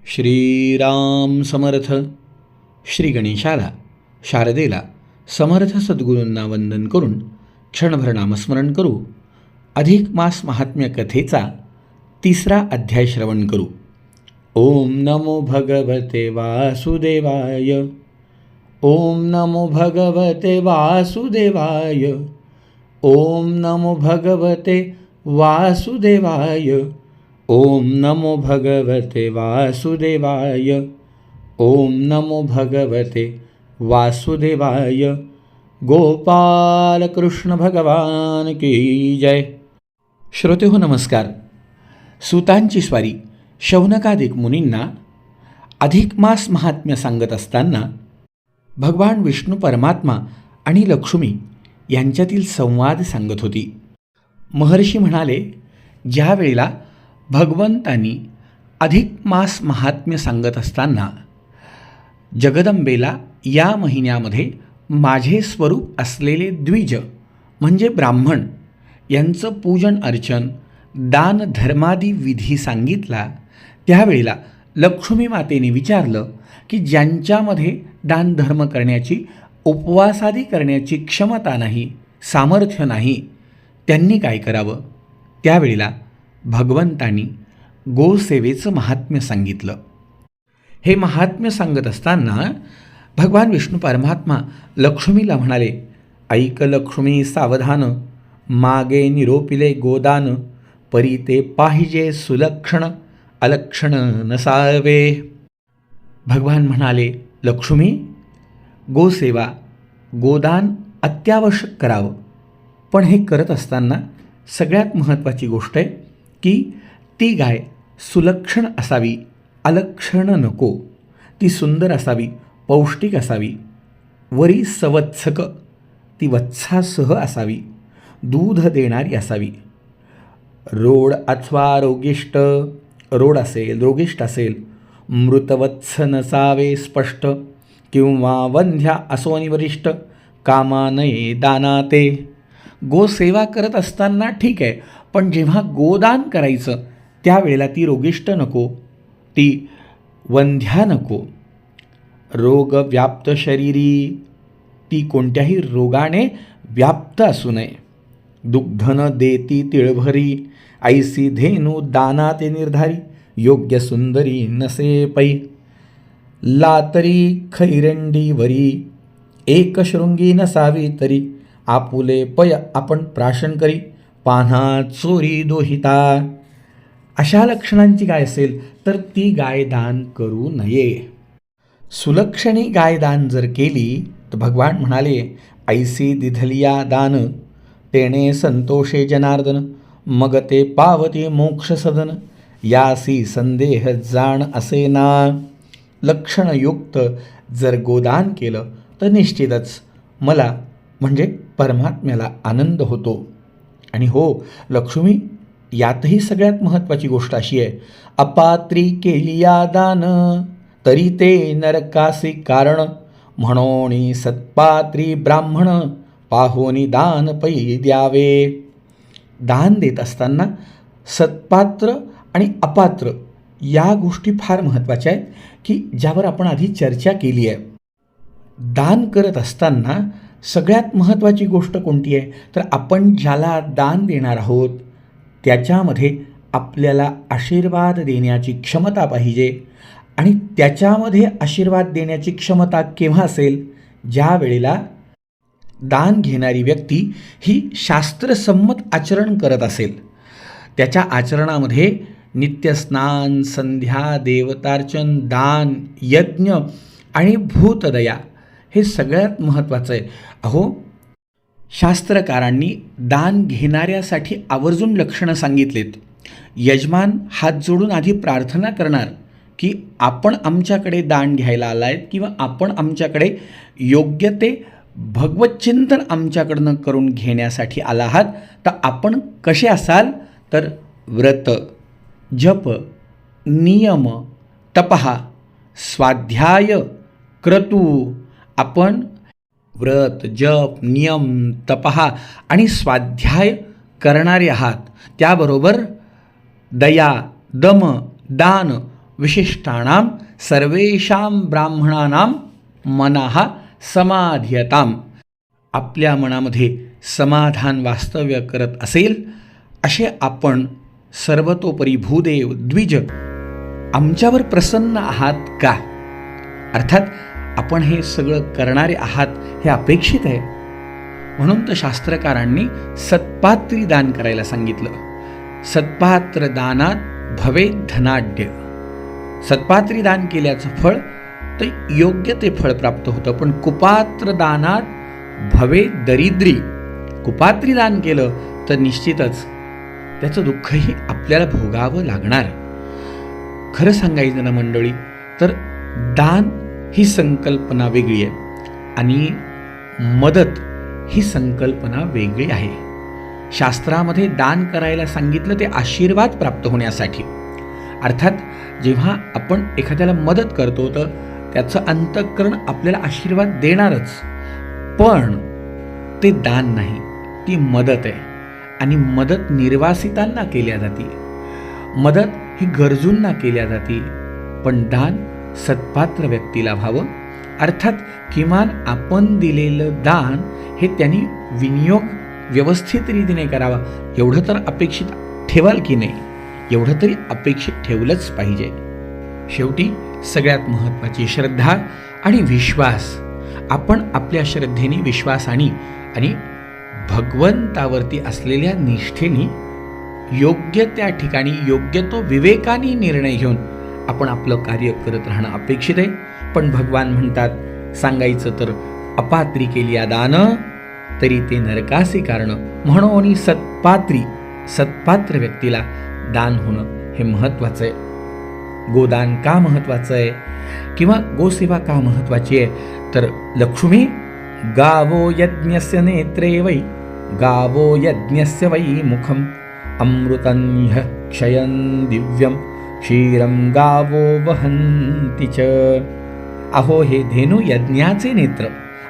श्रीराम समर्थ. श्री गणेशाला, शारदेला, समर्थ सद्गुरूंना वंदन करून क्षणभर नामस्मरण करू. अधिक मास महात्म्य कथेचा 3रा अध्याय श्रवण करू. ओम नमो भगवते वासुदेवाय. ओम नमो भगवते वासुदेवाय. ओम नमो भगवते वासुदेवाय. ओम नमो भगवते वासुदेवाय. ओम नमो भगवते वासुदेवाय. गोपाल कृष्ण भगवान की जय. श्रोते हो नमस्कार. सूतांची स्वारी शौनकादिक मुनींना अधिक मास महात्म्य सांगत असताना भगवान विष्णू परमात्मा आणि लक्ष्मी यांच्यातील संवाद सांगत होती. महर्षी म्हणाले, ज्या वेळेला भगवंतांनी अधिक मास महात्म्य सांगत असताना जगदंबेला या महिन्यामध्ये माझे स्वरूप असलेले द्विज म्हणजे ब्राह्मण यांचं पूजन अर्चन दान धर्मादी विधी सांगितला, त्यावेळेला लक्ष्मी मातेने विचारलं की ज्यांच्यामध्ये दान धर्म करण्याची, उपवासादी करण्याची क्षमता नाही, सामर्थ्य नाही, त्यांनी काय करावं. त्यावेळेला भगवंतांनी गोसेवेचं महात्म्य सांगितलं. हे महात्म्य सांगत असताना भगवान विष्णू परमात्मा लक्ष्मीला म्हणाले, ऐक लक्ष्मी सावधान, मागे निरोपिले गोदान, परी ते पाहिजे सुलक्षण, अलक्षण नसावे. भगवान म्हणाले, लक्ष्मी, गोसेवा, गोदान अत्यावश्यक करावं, पण हे करत असताना सगळ्यात महत्त्वाची गोष्ट आहे की ती गाय सुलक्षण असावी, अलक्षण नको. ती सुंदर असावी, पौष्टिक असावी, वरी सवत्सक, ती वत्सासह असावी, दूध देणारी असावी. रोड अथवा रोगिष्ट, रोड असेल, रोगिष्ट असेल, मृतवत्स नसावे स्पष्ट, किंवा वंध्या असोनी वरिष्ठ, कामा नये दानाते. गोसेवा करत असताना ठीक आहे, पण जेव्हा गोदान करायचं त्यावेळेला ती रोगिष्ट नको, ती वंध्या नको. रोग व्याप्त शरीरी, ती कोणत्याही रोगाने व्याप्त असू नये. दुग्धन देती तिळभरी, ऐसी धेनू दानाते निर्धारी, योग्य सुंदरी नसे पै. लातरी खैरेंडी वरी, एक शृंगी नसावी तरी, आपुले पय आपण प्राशन करी, पान्हा चोरी दोहिता. अशा लक्षणांची गाय असेल तर ती गाय दान करू नये. सुलक्षणी गाय दान जर केली तर भगवान म्हणाले, ऐसी दिधलिया दान, तेणे संतोषे जनार्दन, मग ते पावते मोक्ष सदन, यासी संदेह जाण असे ना. लक्षणयुक्त जर गोदान केलं तर निश्चितच मला म्हणजे परमात्म्याला आनंद होतो. आणि हो लक्ष्मी, यातही सगळ्यात महत्त्वाची गोष्ट अशी आहे, अपात्री केलिया दान, तरी ते नरकासी कारण, म्हणून सत्पात्री ब्राह्मण, पाहोनी दान पै द्यावे. दान देत असताना सत्पात्र आणि अपात्र या गोष्टी फार महत्त्वाच्या आहेत की ज्यावर आपण आधी चर्चा केली आहे. दान करत असताना सगळ्यात महत्त्वाची गोष्ट कोणती आहे तर आपण ज्याला दान देणार आहोत त्याच्यामध्ये आपल्याला आशीर्वाद देण्याची क्षमता पाहिजे. आणि त्याच्यामध्ये आशीर्वाद देण्याची क्षमता केव्हा असेल, ज्या वेळेला दान घेणारी व्यक्ती ही शास्त्रसंमत आचरण करत असेल. त्याच्या आचरणामध्ये नित्यस्नान, संध्या, देवतार्चन, दान, यज्ञ आणि भूतदया हे सगळ्यात महत्त्वाचं आहे. अहो, शास्त्रकारांनी दान घेणाऱ्यासाठी आवर्जून लक्षणं सांगितलेत. यजमान हात जोडून आधी प्रार्थना करणार की आपण आमच्याकडे दान घ्यायला आलायत किंवा आपण आमच्याकडे योग्य ते भगवतचिंतन आमच्याकडनं करून घेण्यासाठी आला आहात, तर आपण कसे असाल तर व्रत, जप, नियम, तपहा, स्वाध्याय, क्रतू. आपण व्रत, जप, नियम, तपहा आणि स्वाध्याय करणारे आहात. त्याबरोबर दया, दम, दान, विशिष्टानां सर्वेषां ब्राह्मणानां मनः समाधियताम. आपल्या मनामध्ये समाधान वास्तव्य करत असेल असे आपण सर्वतोपरी भूदेव द्विज आमच्यावर प्रसन्न आहात का? अर्थात आपण हे सगळं करणारे आहात हे अपेक्षित आहे. म्हणून तर शास्त्रकारांनी सत्पात्री दान करायला सांगितलं. सत्पात्र दानात भवे धनाढ्य. सत्पात्री दान केल्याचं फळ तर योग्य ते फळ प्राप्त होतं, पण कुपात्र दानात भवे दरिद्री. कुपात्री दान केलं तर निश्चितच त्याचं दुःखही आपल्याला भोगावं लागणार. खरं सांगायचं ना मंडळी, तर दान ही संकल्पना वेगळी आहे आणि मदत ही संकल्पना वेगळी आहे. शास्त्रामध्ये दान करायला सांगितलं ते आशीर्वाद प्राप्त होण्यासाठी. अर्थात जेव्हा आपण एखाद्याला मदत करतो तर त्याचं अंतःकरण आपल्याला आशीर्वाद देणारच, पण ते दान नाही, ती मदत आहे. आणि मदत निर्वासितांना केल्या जाते, मदत ही गरजूंना केल्या जाते, पण दान सत्पात्र व्यक्तीला व्हावं. अर्थात किमान आपण दिलेलं दान हे त्यांनी विनियोग व्यवस्थित रीतीने करावा एवढं तर अपेक्षित ठेवाल की नाही, एवढं तरी अपेक्षित ठेवलंच पाहिजे. शेवटी सगळ्यात महत्त्वाची श्रद्धा आणि विश्वास. आपण आपल्या श्रद्धेने, विश्वासाने आणि भगवंतावरती असलेल्या निष्ठेने योग्य त्या ठिकाणी योग्य तो विवेकाने निर्णय घेऊन आपण आपलं कार्य करत राहणं अपेक्षित आहे. पण भगवान म्हणतात, सांगायचं तर अपात्री केली दान तरी ते नरकासी कारण. म्हणून सत्पात्र व्यक्तीला दान होणं हे महत्त्वाचं आहे. गोदान का महत्त्वाचं आहे किंवा गोसेवा का महत्त्वाची आहे, तर लक्ष्मी गावो यज्ञस्य नेत्रे वै गावो यज्ञस्य वै मुखम अमृतन्य क्षयं दिव्यं क्षीरं गावो वहन्ति च. अहो हे धेनू यज्ञाचे नेत्र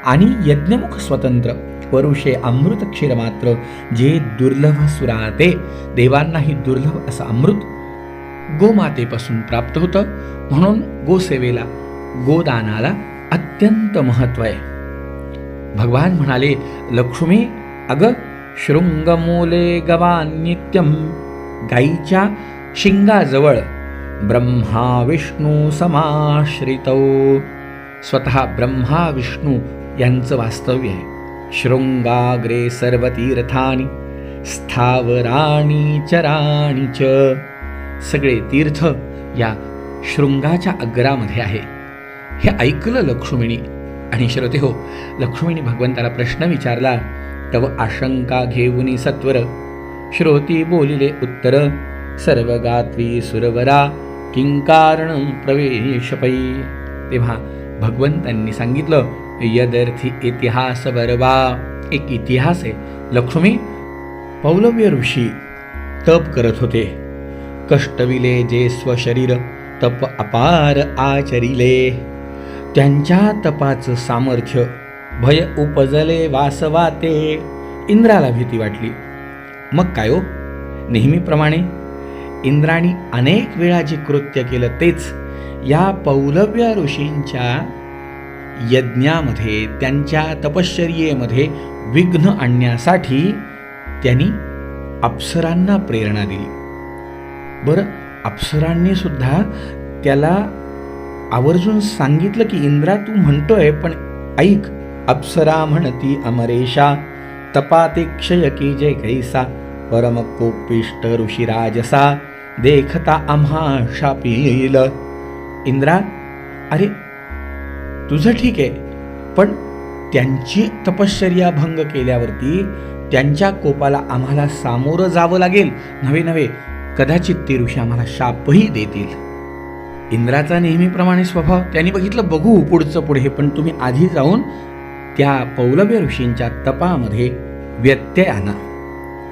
आणि यज्ञमुख स्वतंत्र, परुषे अमृत क्षीर मात्र, जे दुर्लभ सुराते. देवांनाही दुर्लभ असं अमृत गोमातेपासून प्राप्त होतं. म्हणून गोसेवेला, गोदानाला अत्यंत महत्त्व आहे. भगवान म्हणाले, लक्ष्मी अग शृंगमूले गवान्नित्यं. गाईच्या शिंगाजवळ ब्रह्मा विष्णू समाश्रितौ. स्वतः ब्रह्मा विष्णू यांचं वास्तव्य आहे. शृंगाग्रे सर्व तीर्थानि स्थावराणी चराणी च. सगळे तीर्थ या शृंगाच्या अग्रामध्ये आहे. हे ऐकलं लक्ष्मीनी आणि श्रोते हो, लक्ष्मीने भगवंताला प्रश्न विचारला. तव आशंका घेऊनी सत्वर श्रोती बोलिले उत्तर. सर्वगात्री सुरवरा किंकारण प्रवेश पै. तेव्हा भगवंतांनी सांगितलं, यदर्थी इतिहास बरवा. एक इतिहास आहे. लक्ष्मी पौलव्य ऋषी तप करत होते. कष्टविले जे स्वशरीर तप अपार आचरिले. त्यांच्या तपाचं सामर्थ्य भय उपजले वासवाते. इंद्राला भीती वाटली. मग काय हो, नेहमीप्रमाणे इंद्राणी अनेक वेळा जे कृत्य केलं तेच या पौलव्य ऋषींच्या यज्ञामध्ये, त्यांच्या तपश्चर्येमध्ये विघ्न आणण्यासाठी त्यांनी अप्सरांना प्रेरणा दिली. बरं, अप्सरांनी सुद्धा त्याला आवर्जून सांगितलं की इंद्रा तू म्हणतोय पण ऐक. अप्सरा म्हणती अमरेशा तपाते क्षय की जय कैसा. परम कोपिष्ट ऋषिराजसा देखता आम्हा शापील. इंद्रा, अरे तुझं ठीक आहे, पण त्यांची तपश्चर्या भंग केल्यावरती त्यांच्या कोपाला आम्हाला सामोरं जावं लागेल. नव्हे कदाचित ते ऋषी आम्हाला शापही देतील. इंद्राचा नेहमीप्रमाणे स्वभाव. त्यांनी बघितलं, बघू पुढचं पुढे, पण तुम्ही आधी जाऊन त्या पौलव्य ऋषींच्या तपामध्ये व्यत्यय आणा.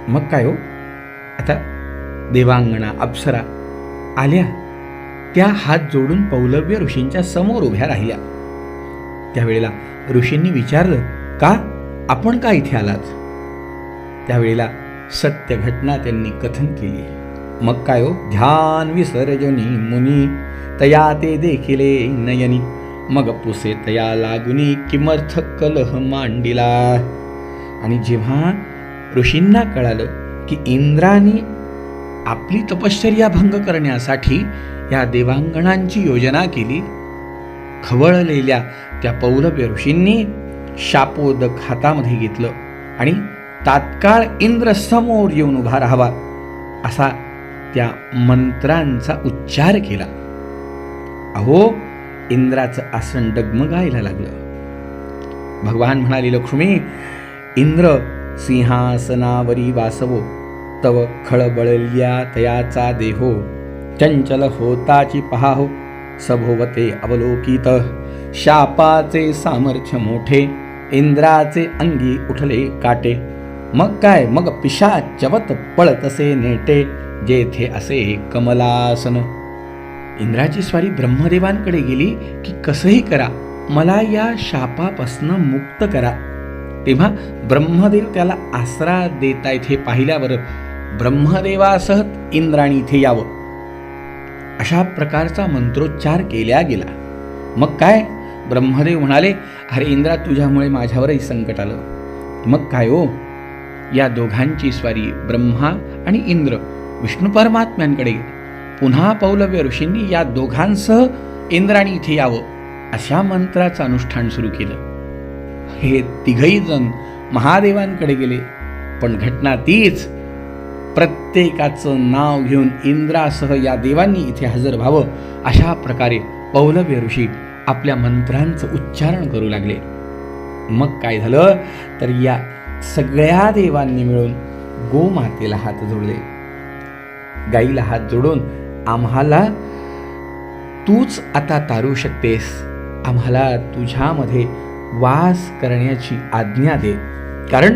मग काय हो, आता देवांगना अप्सरा आल्या. त्या हात जोडून पौलव्य ऋषींच्या समोर उभ्या राहिल्या. त्यावेळेला ऋषींनी विचारलं, का आपण का इथे आलात? त्यावेळेला सत्य घटना त्यांनी कथन केली. मग काय हो, ध्यान विसर्जनी मुनी तया ते देखिले नयनी, मग पुसे तया लागुनी किमर्थ कलह मांडिला. आणि जेव्हा ऋषींना कळालं की इंद्राने आपली तपश्चर्या भंग करण्यासाठी या देवांगणांची योजना केली, खवळलेल्या त्या पौलव्य ऋषींनी शापोदक हातामध्ये घेतलं आणि तात्काळ इंद्र समोर येऊन उभा राहावा असा त्या मंत्रांचा उच्चार केला. अहो, इंद्राचं आसन डगमगायला लागलं. भगवान म्हणाले, लक्ष्मी, इंद्र सिंहासनावरी वासवो, तव खळबळल्या तयाचा देहो, चंचल होताची पहाहो, सभोवते अवलोकित, शापाचे सामर्थ्य मोठे, इंद्राचे अंगी उठले काटे. मग काय, मग पिशाचवत पळतसे नेटे, जेथे असे कमलासन. इंद्राची स्वारी ब्रह्मदेवांकडे गेली की कसंही करा, मला या शापापासनं मुक्त करा. तेव्हा ब्रह्मदेव त्याला आसरा देतायत हे पाहिल्यावर ब्रह्मदेवासह इंद्राणी इथे यावं अशा प्रकारचा मंत्रोच्चार केला गेला. मग काय, ब्रह्मदेव म्हणाले, अरे इंद्रा, तुझ्यामुळे माझ्यावरही संकट आलं. मग काय हो, या दोघांची स्वारी ब्रह्मा आणि इंद्र विष्णू परमात्म्यांकडे गेली. पुन्हा पौलव्य ऋषींनी या दोघांसह इंद्राणी इथे यावं अशा मंत्राचं अनुष्ठान सुरू केलं. हे तिघही जण महादेवांकडे गेले. पण घटना तीच, प्रत्येकाचं नाव घेऊन इंद्रासह या देवांनी इथे हजर व्हावं अशा प्रकारे पौलव्य ऋषी आपल्या मंत्रांचं उच्चारण करू लागले. मग काय झालं तर या सगळ्या देवांनी मिळून गोमातेला हात जोडले. गाईला हात जोडून, आम्हाला तूच आता तारू शकतेस, आम्हाला तुझ्यामध्ये वास करण्याची आज्ञा दे, कारण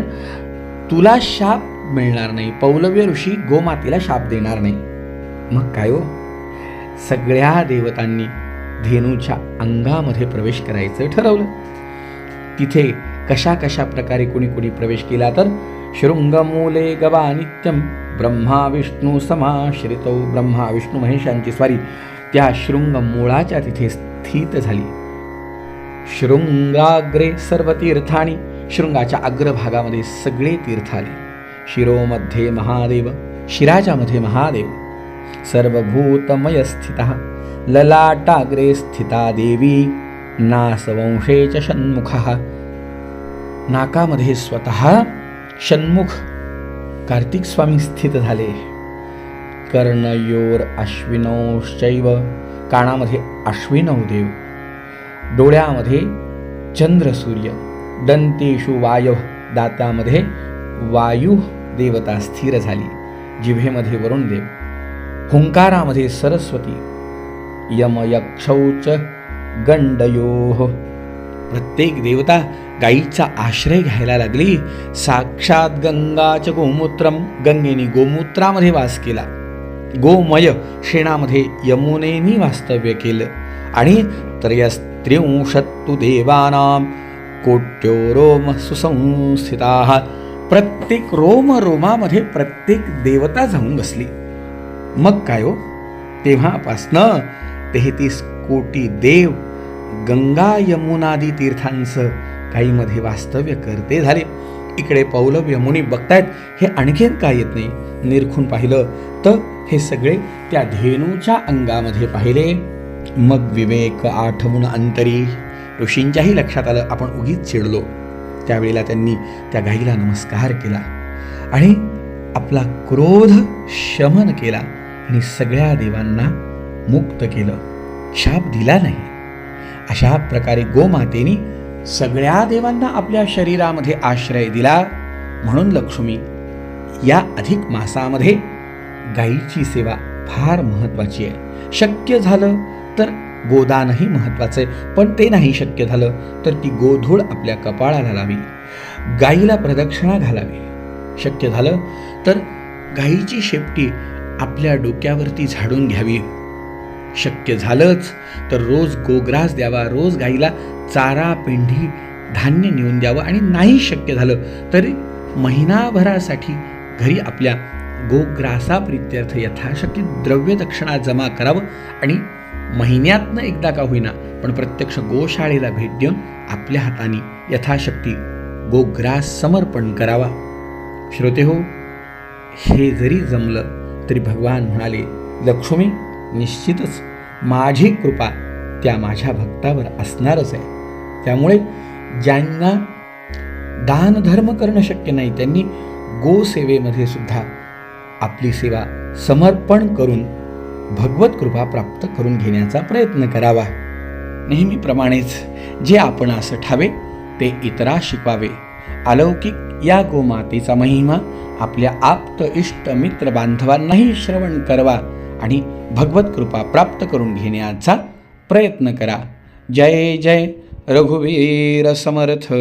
तुला शाप मिळणार नाही. पौलव्य ऋषी गोमातेला शाप देणार नाही. मग काय हो, सगळ्या देवतांनी धेनूच्या अंगामध्ये प्रवेश करायचं ठरवलं. तिथे कशा कशा प्रकारे कोणी कोणी प्रवेश केला तर शृंगमूले गवा नित्यम ब्रह्मा विष्णू समाश्रितौ. ब्रह्मा विष्णू महेशांची स्वारी त्या शृंग मूळाच्या तिथे स्थित झाली. शृंगाग्रे सर्व तीर्थानी, शृंगाच्या अग्रभागामध्ये सगळे तीर्थ आले. शिरोमध्ये महादेव, शिराच्यामध्ये महादेव, सर्वभूतमय स्थितः, ललाटाग्रे स्थिता देवी, नासवंशे च षण्मुखः. नाकामध्ये स्वतः षण्मुख कार्तिक स्वामी स्थित झाले. कर्णयोर अश्विनौश्चैव, कानामध्ये अश्विनौ देव, डोळ्यामध्ये चंद्र सूर्य, दंतेषु वायव, दातामध्ये वायू देवता स्थिर झाली. जिभेमध्ये वरुण देव, हुंकारामध्ये सरस्वती, यमयक्षौच गंडयोः. प्रत्येक देवता गायीचा आश्रय घ्यायला लागली. साक्षात गंगाच गोमूत्रम, गंगेने गोमूत्रामध्ये वास केला. गोमय शेणामध्ये यमुनेनी वास्तव्य केलं. आणि त्रयस्त्रिंशत्तु देवानां कोट्यो रोम सुसंस्थिताः. प्रत्येक रोम रोमामध्ये प्रत्येक देवता जाऊन बसली. मग काय हो, तेव्हापासनं 33 कोटी देव गंगा यमुनादी तीर्थांचं गायीमध्ये वास्तव्य करते झाले. इकडे पौलव्य मुनी बघतायत, हे आणखीन काय येत नाही. निरखून पाहिलं तर हे सगळे त्या धेनूच्या अंगामध्ये पाहिले. मग विवेक आठवून अंतरी, ऋषींच्याही लक्षात आलं आपण उगीच चिडलो. त्यावेळेला त्यांनी त्या गाईला नमस्कार केला आणि आपला क्रोध शमन केला आणि सगळ्या देवांना मुक्त केलं, शाप दिला नाही. अशा प्रकारे गोमातेनी सगळ्या देवांना आपल्या शरीरामध्ये आश्रय दिला. म्हणून लक्ष्मी, या अधिक मासामध्ये गायीची सेवा फार महत्त्वाची आहे. शक्य झालं तर गोदानही महत्त्वाचं आहे, पण ते नाही शक्य झालं तर ती गोधूळ आपल्या कपाळाला लावी, गायीला प्रदक्षिणा घालावी. शक्य झालं तर गायीची शेपटी आपल्या डोक्यावरती झाडून घ्यावी. शक्य झालंच तर रोज गोग्रास द्यावा, रोज गाईला चारा पेंढी धान्य नेऊन द्यावं. आणि नाही शक्य झालं तरी महिनाभरासाठी घरी आपल्या गोग्रासाप्रीत्यर्थ यथाशक्ती द्रव्य दक्षिणा जमा करावं आणि महिन्यातनं एकदा का होईना पण प्रत्यक्ष गोशाळेला भेट देऊन आपल्या हाताने यथाशक्ती गोग्रास समर्पण करावा. श्रोते हो, हे जरी जमलं तरी भगवान म्हणाले, लक्ष्मी निश्चितच माझी कृपा त्या माझ्या भक्तावर असणारच आहे. त्यामुळे ज्यांना दानधर्म करणं शक्य नाही त्यांनी गोसेवेमध्ये सुद्धा आपली सेवा समर्पण करून भगवत कृपा प्राप्त करून घेण्याचा प्रयत्न करावा. नेहमीप्रमाणेच जे आपण असं ठावे ते इतरास शिकवावे. अलौकिक या गोमातेचा महिमा आपल्या आप्त इष्ट मित्र बांधवांनाही श्रवण करावा आणि भगवत कृपा प्राप्त करून घेण्याचा प्रयत्न करा. जय जय रघुवीर समर्थ.